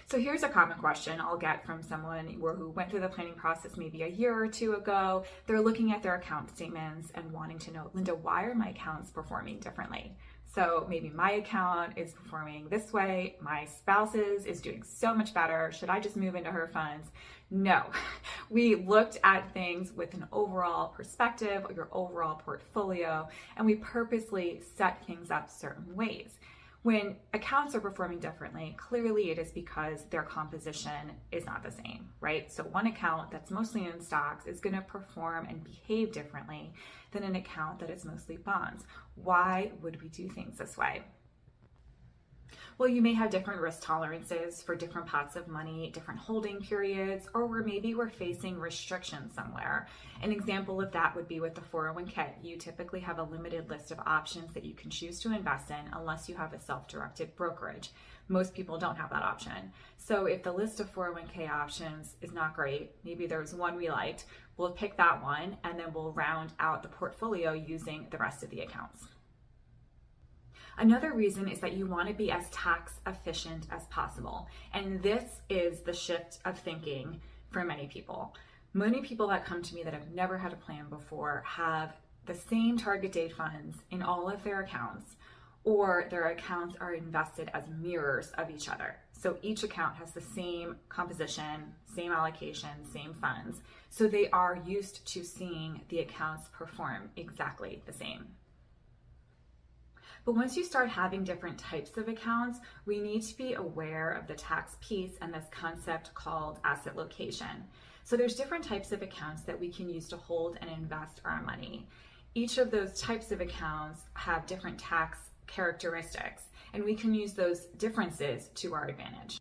So here's a common question I'll get from someone who went through the planning process maybe a year or two ago. They're looking at their account statements and wanting to know, Linda, why are my accounts performing differently? So maybe my account is performing this way, my spouse's is doing so much better. Should I just move into her funds? No, we looked at things with an overall perspective, your overall portfolio, and we purposely set things up certain ways. When accounts are performing differently, clearly it is because their composition is not the same, right? So one account that's mostly in stocks is going to perform and behave differently than an account that is mostly bonds. Why would we do things this way? Well, you may have different risk tolerances for different pots of money, different holding periods, or where maybe we're facing restrictions somewhere. An example of that would be with the 401k. You typically have a limited list of options that you can choose to invest in unless you have a self-directed brokerage. Most people don't have that option. So if the list of 401k options is not great, maybe there's one we liked, we'll pick that one and then we'll round out the portfolio using the rest of the accounts. Another reason is that you want to be as tax efficient as possible. And this is the shift of thinking for many people. Many people that come to me that have never had a plan before have the same target date funds in all of their accounts, or their accounts are invested as mirrors of each other. So each account has the same composition, same allocation, same funds. So they are used to seeing the accounts perform exactly the same. But once you start having different types of accounts, we need to be aware of the tax piece and this concept called asset location. So there's different types of accounts that we can use to hold and invest our money. Each of those types of accounts have different tax characteristics, and we can use those differences to our advantage.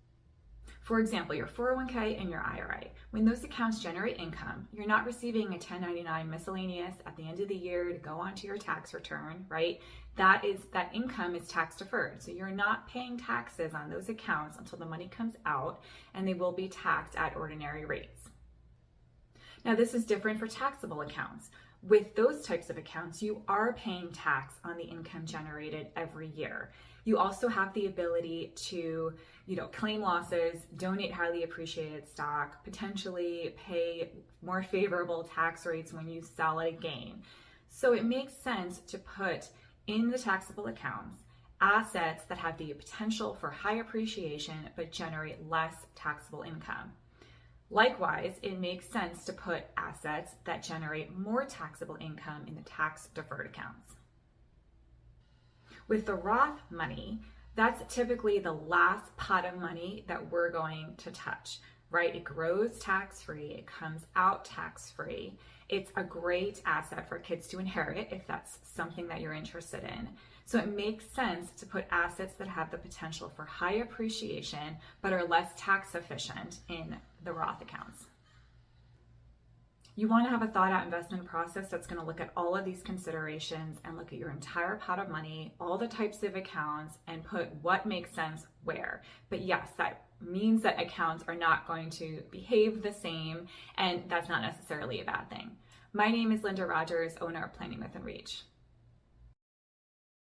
For example, your 401k and your IRA. When those accounts generate income, you're not receiving a 1099 miscellaneous at the end of the year to go onto your tax return, right? That income is tax deferred. So you're not paying taxes on those accounts until the money comes out, and they will be taxed at ordinary rates. Now, this is different for taxable accounts. With those types of accounts, you are paying tax on the income generated every year. You also have the ability to, claim losses, donate highly appreciated stock, potentially pay more favorable tax rates when you sell at a gain. So it makes sense to put in the taxable accounts assets that have the potential for high appreciation but generate less taxable income. Likewise, it makes sense to put assets that generate more taxable income in the tax deferred accounts. With the Roth money, that's typically the last pot of money that we're going to touch, right? It grows tax-free, it comes out tax-free. It's a great asset for kids to inherit if that's something that you're interested in. So it makes sense to put assets that have the potential for high appreciation but are less tax efficient in the Roth accounts. You want to have a thought out investment process that's going to look at all of these considerations and look at your entire pot of money, all the types of accounts, and put what makes sense where. But yes, that means that accounts are not going to behave the same, and that's not necessarily a bad thing. My name is Linda Rogers, owner of Planning Within Reach.